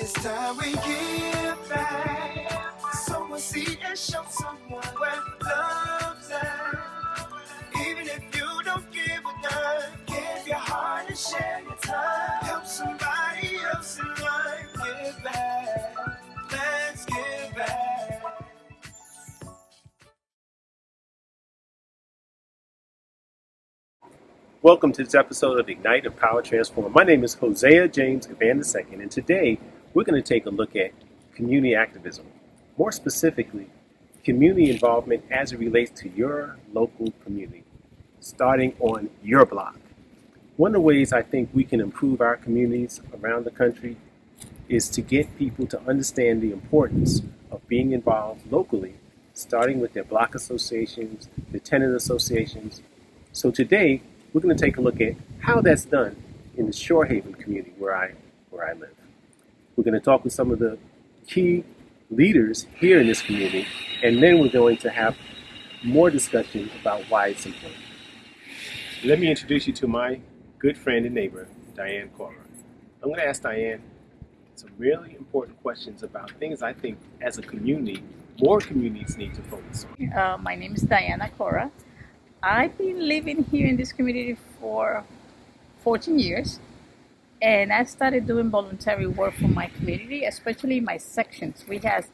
It's time we give back. Sow a seed and show someone where love's at. Even if you don't give a dime, give your heart and share your time. Help somebody else in life. Give back. Let's give back. Welcome to this episode of Ignite and Power Transform. My name is Hosea James Givan II, and today we're going to take a look at community activism. More specifically, community involvement as it relates to your local community, starting on your block. One of the ways I think we can improve our communities around the country is to get people to understand the importance of being involved locally, starting with their block associations, their tenant associations. So today, we're going to take a look at how that's done in the Shorehaven community where I live. We're going to talk with some of the key leaders here in this community, and then we're going to have more discussion about why it's important. Let me introduce you to my good friend and neighbor, Diane Cora. I'm going to ask Diane some really important questions about things I think as a community, more communities need to focus on. My name is Diana Cora. I've been living here in this community for 14 years, and I started doing voluntary work for my community, especially my sections. We have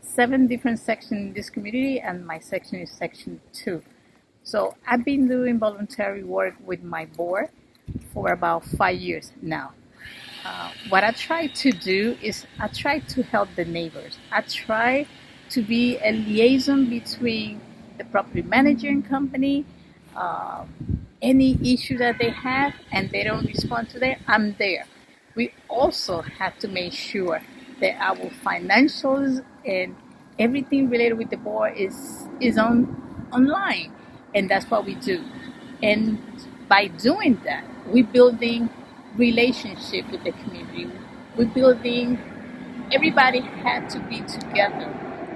7 different sections in this community, and my section is section 2. So I've been doing voluntary work with my board for about 5 years now. What I try to do is I try to help the neighbors. I try to be a liaison between the property managing company, any issue that they have and they don't respond to that, I'm there. We also have to make sure that our financials and everything related with the board is online, and that's what we do. And by doing that, we're building relationship with the community. We're building, everybody had to be together,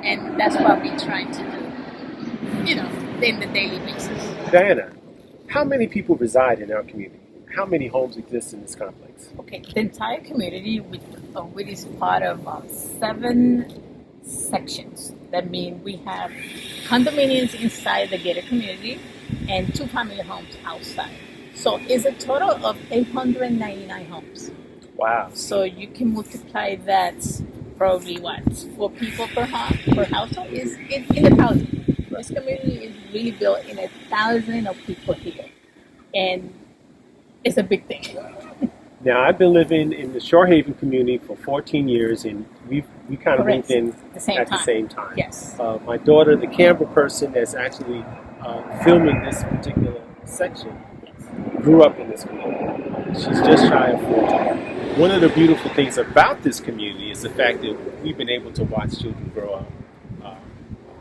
and that's what we're trying to do, in the daily basis. Diana, how many people reside in our community? How many homes exist in this complex? Okay, the entire community which is part of 7 sections. That means we have condominiums inside the gated community and 2 family homes outside. So it's a total of 899 homes. Wow. So you can multiply that, probably 4 people per household is in the thousand. This community is really built in 1,000 of people here, and it's a big thing. Now, I've been living in the Shorehaven community for 14 years, and we kind of moved in at the same time. Yes. My daughter, the camera person that's actually filming this particular section, grew up in this community. She's just shy of 14. One of the beautiful things about this community is the fact that we've been able to watch children grow up.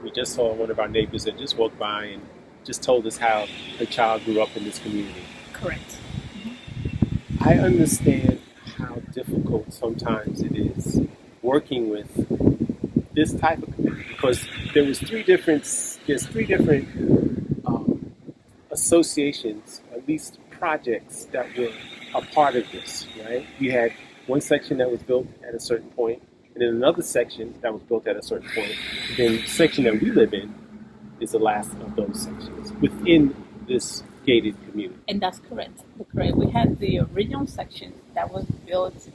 We just saw one of our neighbors that just walked by and just told us how her child grew up in this community. Correct. Mm-hmm. I understand how difficult sometimes it is working with this type of community because there's three different associations, at least projects that were a part of this, right? You had one section that was built at a certain point, and then another section that was built at a certain point. And then the section that we live in is the last of those sections within this gated community. And that's correct. We had the original section that was built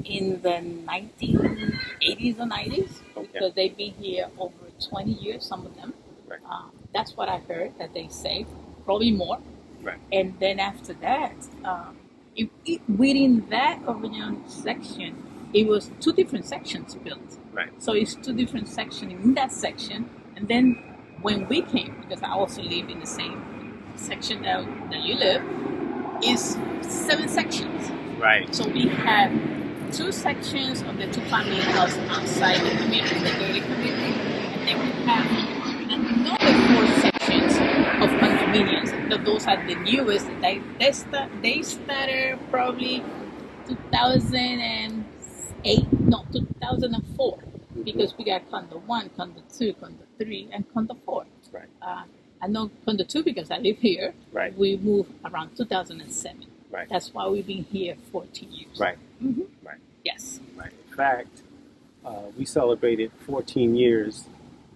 in the 1980s or 90s, because they've been here over 20 years, some of them. Right. That's what I heard that they say, probably more. Right. And then after that, within that original section, it was 2 different sections built. Right. So it's 2 different sections in that section. And then when we came, because I also live in the same section that you live, is 7 sections. Right. So we have 2 sections of the 2 family house outside the community, the gated community. And then we have another 4 sections of condominiums. Those are the newest. They started probably 2004, because we got condo 1, condo 2, condo 3, and condo 4. Right. I know condo 2 because I live here. Right. We moved around 2007. Right. That's why we've been here 14 years. Right. Mm-hmm. Right. Yes. Right. fact, we celebrated 14 years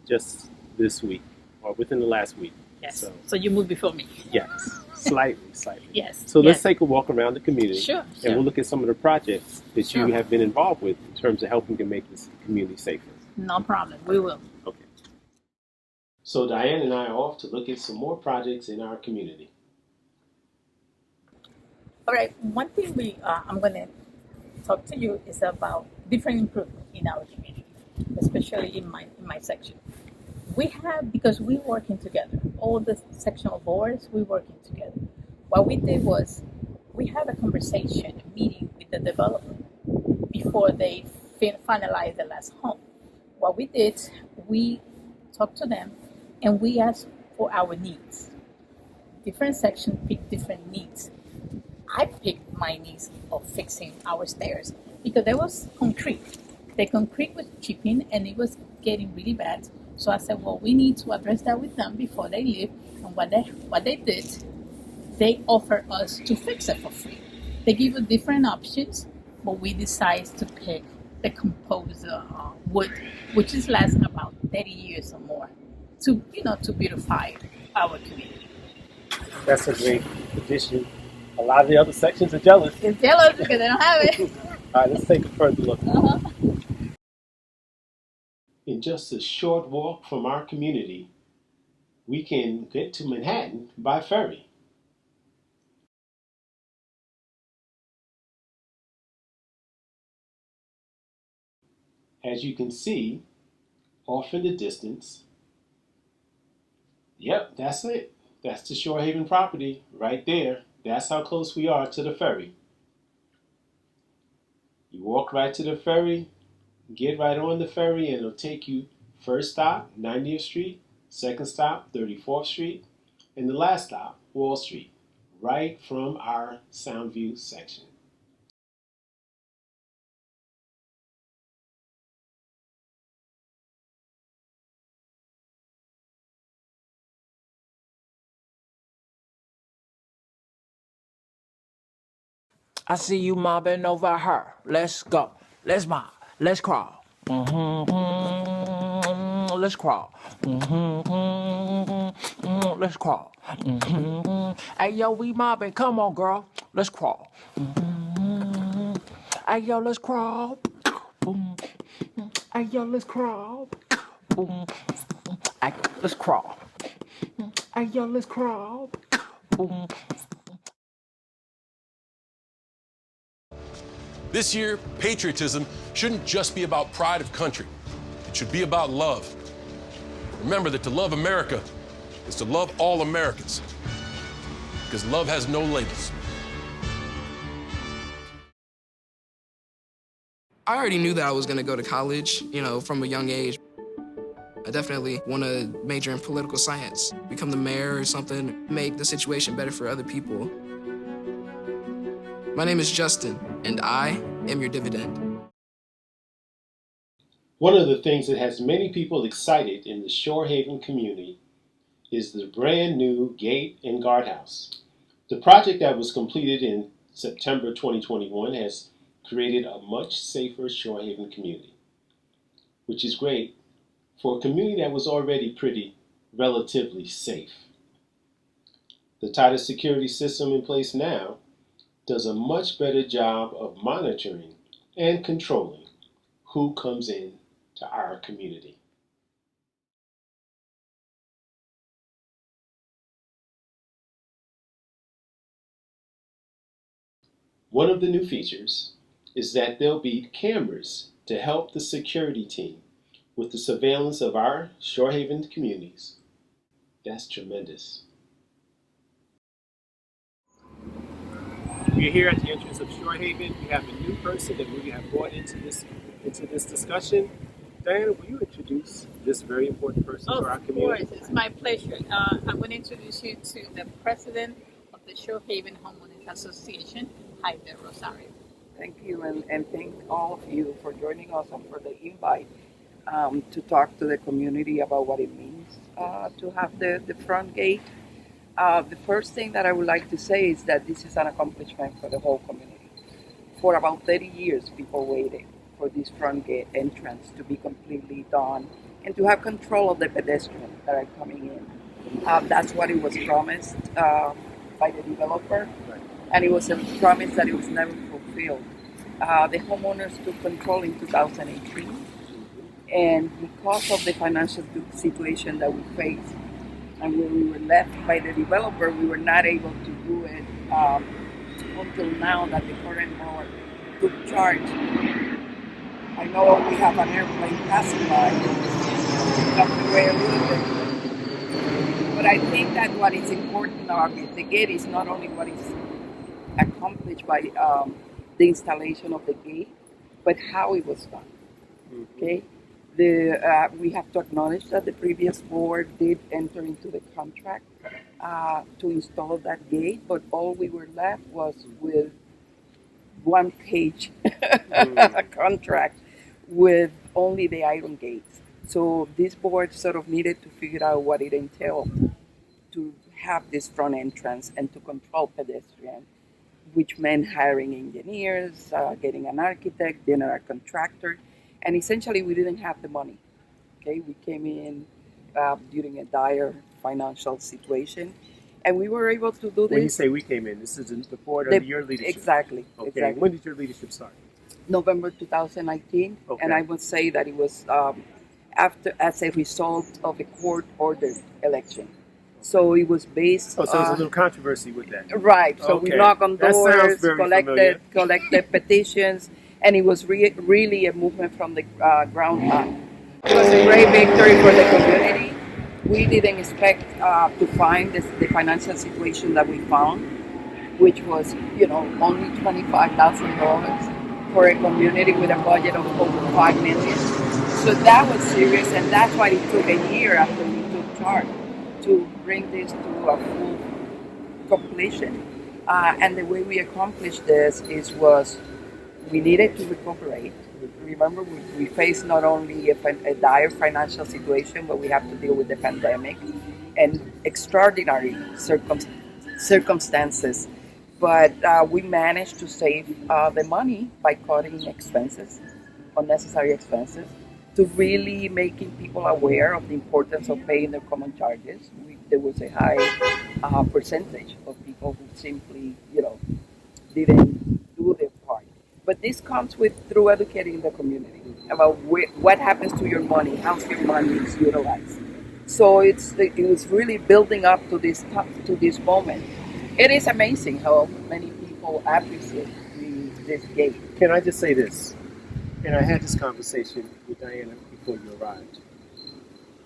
just this week, or within the last week. Yes. So you moved before me. Yes, slightly. Yes. So let's yes. take a walk around the community. Sure. And we'll look at some of the projects that you Sure. have been involved with in terms of helping to make this community safer. No problem. We will. Okay. So Diane and I are off to look at some more projects in our community. All right. One thing I'm going to talk to you is about different improvements in our community, especially in my section. We have, because we're working together, all the sectional boards, we're working together. What we did was we had a conversation, a meeting with the developer before they finalized the last home. What we did, we talked to them and we asked for our needs. Different sections pick different needs. I picked my needs of fixing our stairs because there was concrete. The concrete was chipping and it was getting really bad. So I said, well, we need to address that with them before they leave. And what they did, they offered us to fix it for free. They give us different options, but we decided to pick the composite wood, which is lasts about 30 years or more, to beautify our community. That's a great addition. A lot of the other sections are jealous. They're jealous because they don't have it. All right, let's take a further look. Uh-huh. In just a short walk from our community, we can get to Manhattan by ferry. As you can see, off in the distance, yep, that's it. That's the Shorehaven property right there. That's how close we are to the ferry. You walk right to the ferry, get right on the ferry, and it'll take you first stop, 90th Street, second stop, 34th Street, and the last stop, Wall Street, right from our Soundview section. I see you mobbing over her. Let's go. Let's mob. Let's crawl. Let's crawl. Let's crawl. Hey, yo, we mobbing. Come on, girl. Let's crawl. Hey, yo, let's crawl. Hey, yo, let's crawl. Hey, let's crawl. Hey, yo, let's crawl. This year, patriotism shouldn't just be about pride of country. It should be about love. Remember that to love America is to love all Americans, because love has no labels. I already knew that I was going to go to college, from a young age. I definitely want to major in political science, become the mayor or something, make the situation better for other people. My name is Justin, and I am your dividend. One of the things that has many people excited in the Shorehaven community is the brand new gate and guardhouse. The project that was completed in September 2021 has created a much safer Shorehaven community, which is great for a community that was already relatively safe. The tighter security system in place now does a much better job of monitoring and controlling who comes in to our community. One of the new features is that there'll be cameras to help the security team with the surveillance of our Shorehaven communities. That's tremendous. We're here at the entrance of Shorehaven. We have a new person that we have brought into this discussion. Diana, will you introduce this very important person to our community? Of course, it's my pleasure. I'm going to introduce you to the president of the Shorehaven Homeowners Association, Haydee Rosario. Thank you, and thank all of you for joining us and for the invite to talk to the community about what it means to have the front gate. The first thing that I would like to say is that this is an accomplishment for the whole community. For about 30 years, people waited for this front gate entrance to be completely done and to have control of the pedestrians that are coming in. That's what it was promised by the developer, and it was a promise that it was never fulfilled. The homeowners took control in 2018, and because of the financial situation that we faced, and when we were left by the developer, we were not able to do it until now that the current board took charge. I know we have an airplane passing by, jumping away a little bit. But I think that what is important about the gate is not only what is accomplished by the installation of the gate, but how it was done. Okay, we have to acknowledge that the previous board did enter into the contract to install that gate, but all we were left was with one-page contract with only the iron gates. So this board sort of needed to figure out what it entailed to have this front entrance and to control pedestrians, which meant hiring engineers, getting an architect, general contractor, and essentially we didn't have the money. Okay, we came in during a dire financial situation, and we were able to do this. When you say we came in, this is the board under your leadership. Exactly. Okay. Exactly. When did your leadership start? November 2019, Okay. and I would say that it was as a result of a court-ordered election. So it was based. Oh, so there's a little controversy with that. Right. So Okay. we knocked on That sounds doors, very familiar. collected petitions, and it was really a movement from the ground up. It was a great victory for the community. We didn't expect to find the financial situation that we found, which was, only $25,000 for a community with a budget of over $5 million. So that was serious, and that's why it took a year after we took charge to bring this to a full completion. And the way we accomplished this was we needed to recuperate. Remember, we faced not only a dire financial situation, but we have to deal with the pandemic and extraordinary circumstances. But we managed to save the money by cutting expenses, unnecessary expenses, to really making people aware of the importance of paying their common charges. There was a high percentage of people who simply, didn't do their part. But this comes through educating the community about what happens to your money, how your money is utilized. So it was really building up to this moment. It is amazing how many people appreciate this gate. Can I just say this? And I had this conversation with Diana before you arrived.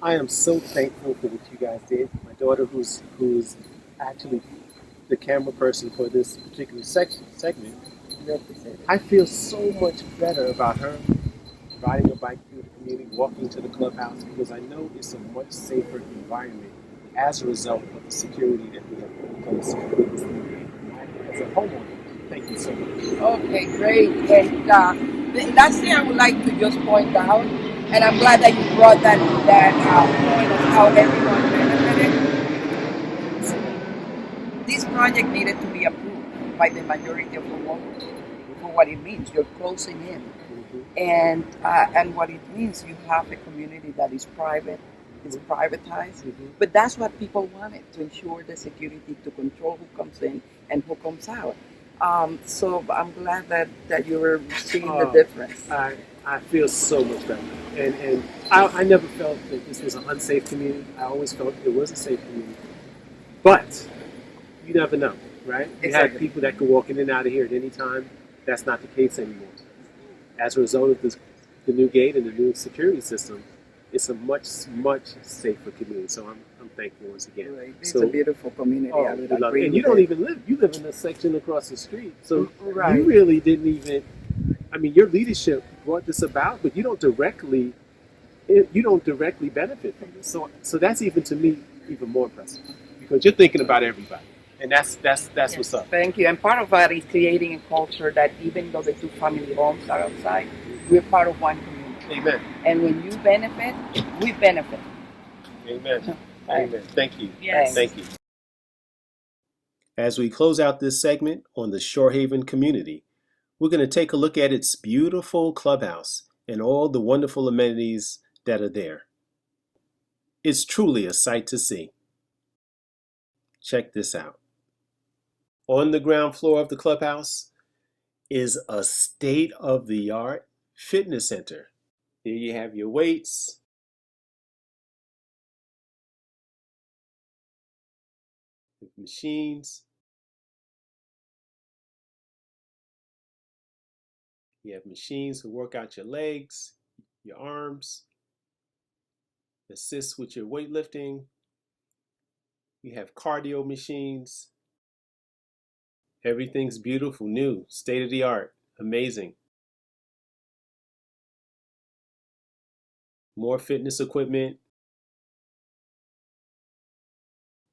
I am so thankful for what you guys did. My daughter, who's actually the camera person for this particular segment, I feel so much better about her riding a bike through the community, walking to the clubhouse, because I know it's a much safer environment as a result of the security that we have put in place with this community. As a homeowner, thank you so much. Okay, great. And last thing I would like to just point out, and I'm glad that you brought that how everyone benefited. This project needed to be approved by the majority of the homeowners for what it means. You're closing in. And what it means, you have a community that is private, is privatized, but that's what people wanted, to ensure the security, to control who comes in and who comes out. So I'm glad that you were seeing the difference. I feel so much better. And I never felt that this was an unsafe community. I always felt it was a safe community. But you never know, right? You have people that can walk in and out of here at any time. That's not the case anymore. As a result of the new gate and the new security system, it's a much safer community. So I'm thankful once again. Right. It's a beautiful community. Oh, I would we love agree it. And you with don't it. even live. You live in a section across the street. So Right. you really didn't even. I mean, your leadership brought this about, but you don't directly benefit from this. So that's even, to me, even more impressive, because you're thinking about everybody, and that's what's up. Thank you. And part of that is creating a culture that even though the two family homes are outside, we're part of one community. Amen. And when you benefit, we benefit. Amen. Amen. Thank you. Yes. Thank you. As we close out this segment on the Shorehaven community, we're going to take a look at its beautiful clubhouse and all the wonderful amenities that are there. It's truly a sight to see. Check this out. On the ground floor of the clubhouse is a state-of-the-art fitness center. Here you have your weights, machines. You have machines to work out your legs, your arms, assist with your weightlifting. You have cardio machines. Everything's beautiful, new, state-of-the-art, amazing. More fitness equipment.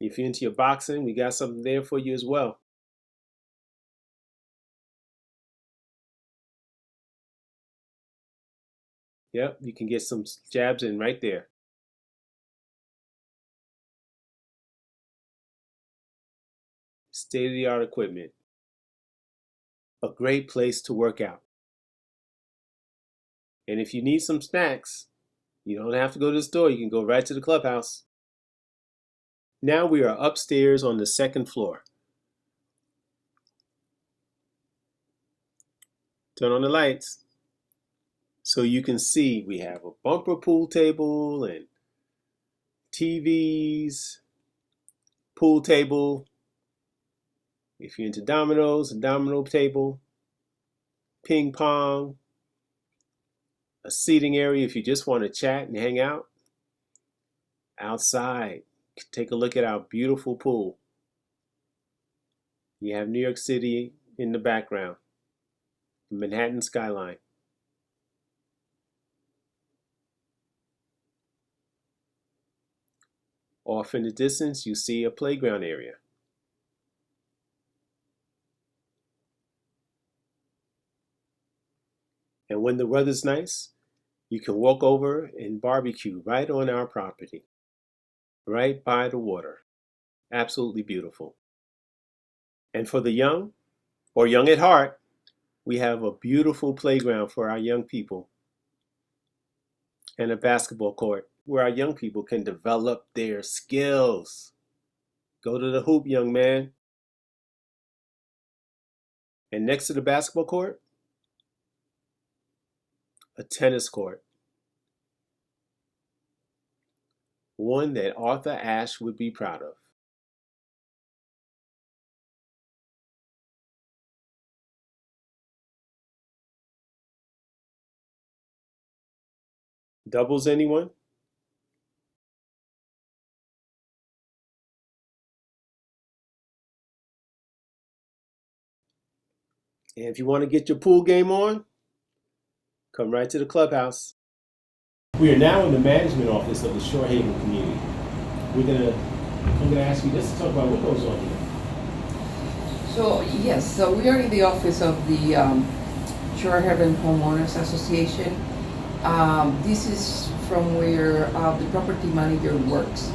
If you're into your boxing, we got something there for you as well. Yep, you can get some jabs in right there. State-of-the-art equipment. A great place to work out. And if you need some snacks, you don't have to go to the store. You can go right to the clubhouse. Now we are upstairs on the second floor. Turn on the lights so you can see we have a bumper pool table and TVs, pool table. If you're into dominoes, a domino table, ping pong, a seating area if you just want to chat and hang out. Outside, take a look at our beautiful pool. You have New York City in the background, the Manhattan skyline. Off in the distance, you see a playground area. And when the weather's nice, you can walk over and barbecue right on our property, right by the water. Absolutely beautiful. And for the young, or young at heart, we have a beautiful playground for our young people and a basketball court where our young people can develop their skills. Go to the hoop, young man. And next to the basketball court, a tennis court. One that Arthur Ashe would be proud of. Doubles, anyone? And if you want to get your pool game on, come right to the clubhouse. We are now in the management office of the Shorehaven community. I'm gonna ask you just to talk about what goes on here. So yes, so we are in the office of the Shorehaven Homeowners Association. This is from where the property manager works.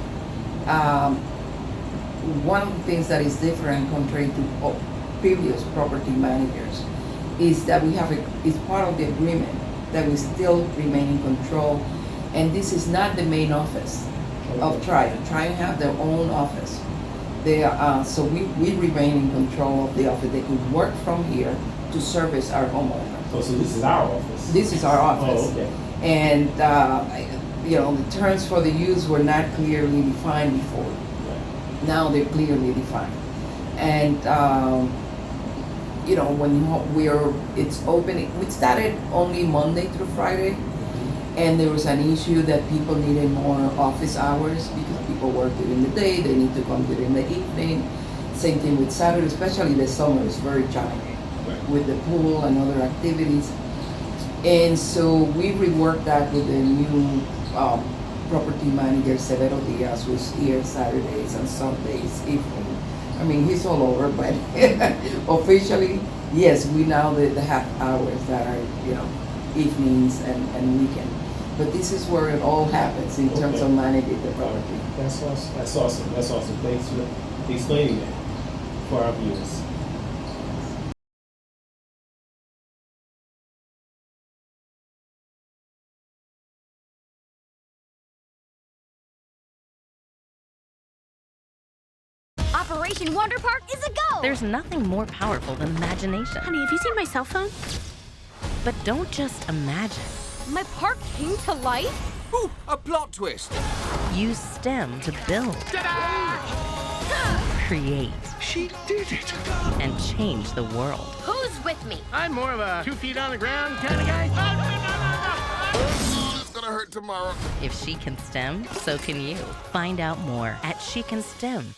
One of the things that is different contrary to previous property managers is that it's part of the agreement that we still remain in control, and this is not the main office of Triumph. Triumph have their own office. So we remain in control of the office. They can work from here to service our homeowners. Oh, so this is our office? This is our office. Oh, okay. And the terms for the use were not clearly defined before. Right. Now they're clearly defined. And it's open. We started only Monday through Friday, and there was an issue that people needed more office hours because people work during the day, they need to come during the evening. Same thing with Saturday, especially the summer is very challenging with the pool and other activities. And so we reworked that with the new property manager, Severo Diaz, who's here Saturdays and Sundays evening. I mean, he's all over, but officially, yes, we now have hours that are, evenings and weekend. But this is where it all happens in terms of managing the property. That's awesome. Thanks for explaining that for our viewers. Operation Wonder Park is a go! There's nothing more powerful than imagination. Honey, have you seen my cell phone? But don't just imagine. My park came to life? Ooh, a plot twist. Use STEM to build, create, She did it. and change the world. Who's with me? I'm more of a 2 feet on the ground kind of guy. It's gonna hurt tomorrow. If she can STEM, so can you. Find out more at She Can STEM.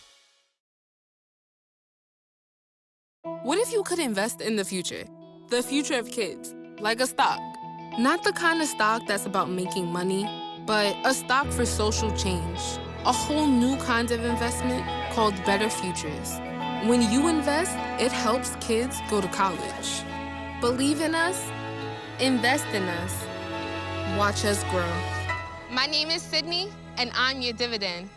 What if you could invest in the future? The future of kids, like a stock. Not the kind of stock that's about making money, but a stock for social change. A whole new kind of investment called Better Futures. When you invest, it helps kids go to college. Believe in us, invest in us, watch us grow. My name is Sydney, and I'm your dividend.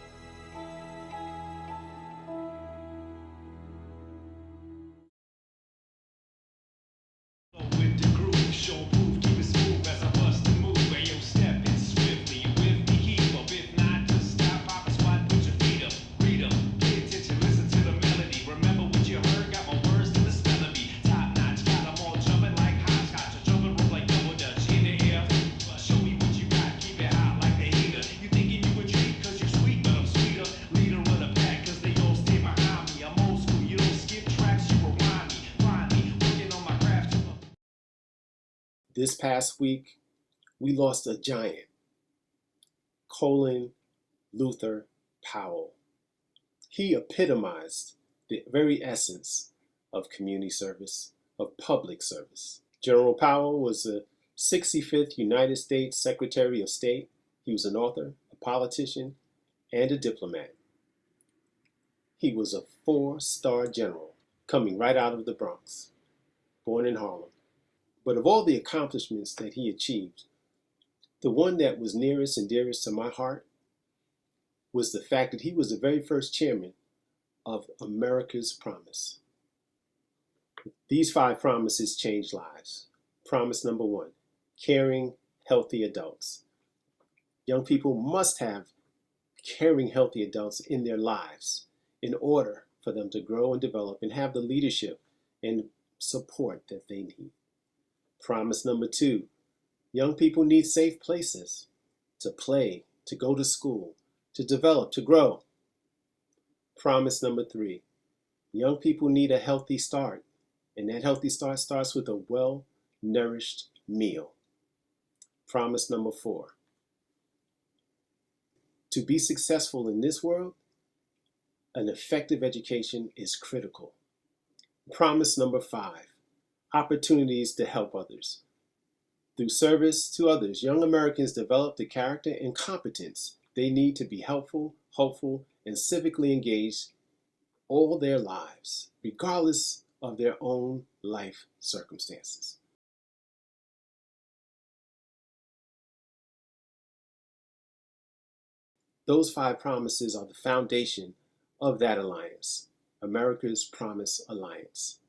This past week, we lost a giant, Colin Powell. He epitomized the very essence of community service, of public service. General Powell was the 65th United States Secretary of State. He was an author, a politician, and a diplomat. He was a 4-star general coming right out of the Bronx, born in Harlem. But of all the accomplishments that he achieved, the one that was nearest and dearest to my heart was the fact that he was the very first chairman of America's Promise. These 5 promises changed lives. Promise number 1, caring, healthy adults. Young people must have caring, healthy adults in their lives in order for them to grow and develop and have the leadership and support that they need. Promise number 2, young people need safe places to play, to go to school, to develop, to grow. Promise number 3, young people need a healthy start, and that healthy start starts with a well-nourished meal. Promise number 4, to be successful in this world, an effective education is critical. Promise number 5, opportunities to help others. Through service to others, young Americans develop the character and competence they need to be helpful, hopeful, and civically engaged all their lives, regardless of their own life circumstances. Those 5 promises are the foundation of that alliance, America's Promise Alliance.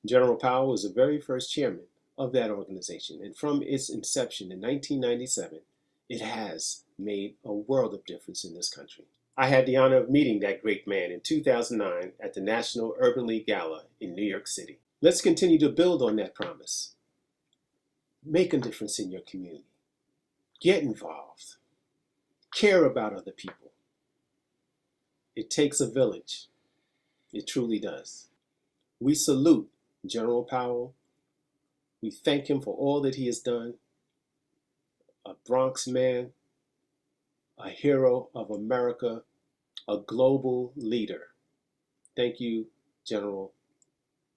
General Powell was the very first chairman of that organization, and from its inception in 1997, it has made a world of difference in this country. I had the honor of meeting that great man in 2009 at the National Urban League Gala in New York City. Let's continue to build on that promise. Make a difference in your community. Get involved. Care about other people. It takes a village. It truly does. We salute General Powell. We thank him for all that he has done. A Bronx man, a hero of America, a global leader. Thank you, General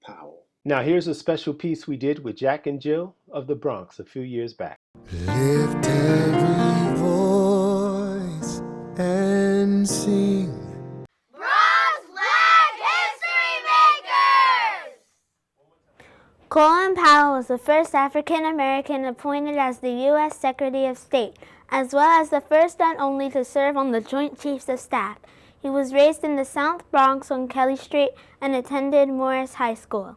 Powell. Now here's a special piece we did with Jack and Jill of the Bronx a few years back. Lift every voice and sing. Colin Powell was the first African American appointed as the U.S. Secretary of State, as well as the first and only to serve on the Joint Chiefs of Staff. He was raised in the South Bronx on Kelly Street and attended Morris High School.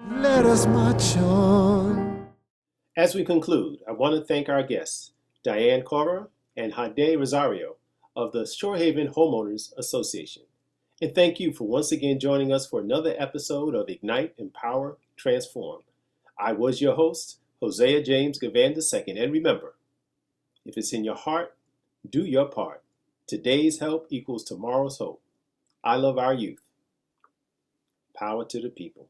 Let us march on. As we conclude, I want to thank our guests, Cora and Haydee Rosario of the Shorehaven Homeowners Association. And thank you for once again joining us for another episode of Ignite, Empower, Transform. I was your host, Hosea James Givan II. And remember, if it's in your heart, do your part. Today's help equals tomorrow's hope. I love our youth. Power to the people.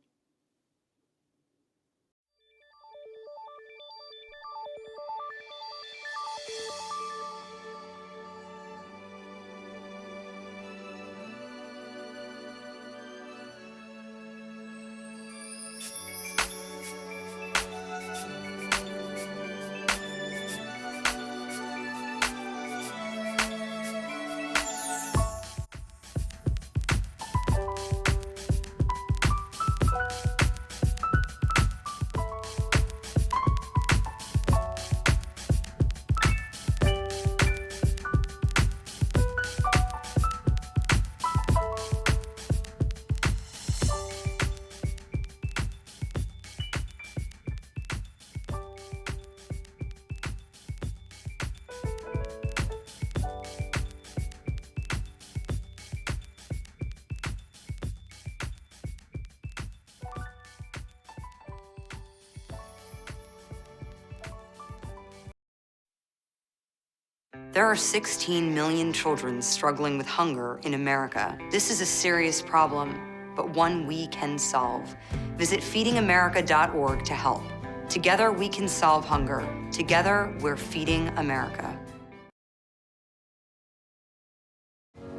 There are 16 million children struggling with hunger in America. This is a serious problem, but one we can solve. Visit feedingamerica.org to help. Together we can solve hunger. Together we're feeding America.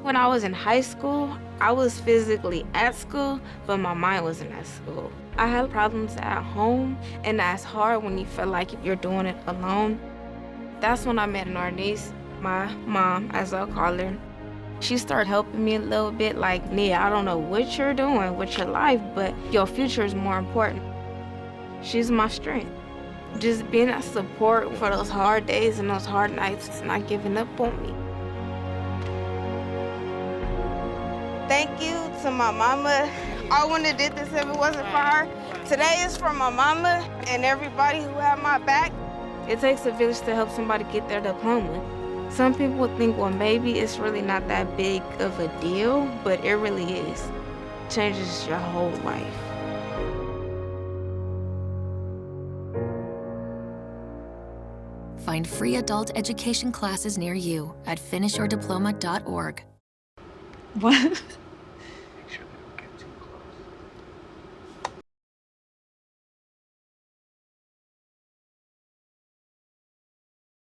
When I was in high school, I was physically at school, but my mind wasn't at school. I had problems at home, and that's hard when you feel like you're doing it alone. That's when I met an artist. My mom, as I'll call her, she started helping me a little bit, like, Nia, I don't know what you're doing with your life, but your future is more important. She's my strength. Just being a support for those hard days and those hard nights, not giving up on me. Thank you to my mama. I wouldn't have did this if it wasn't for her. Today is for my mama and everybody who had my back. It takes a village to help somebody get their diploma. Some people would think, well, maybe it's really not that big of a deal, but it really is. It changes your whole life. Find free adult education classes near you at finishyourdiploma.org. What?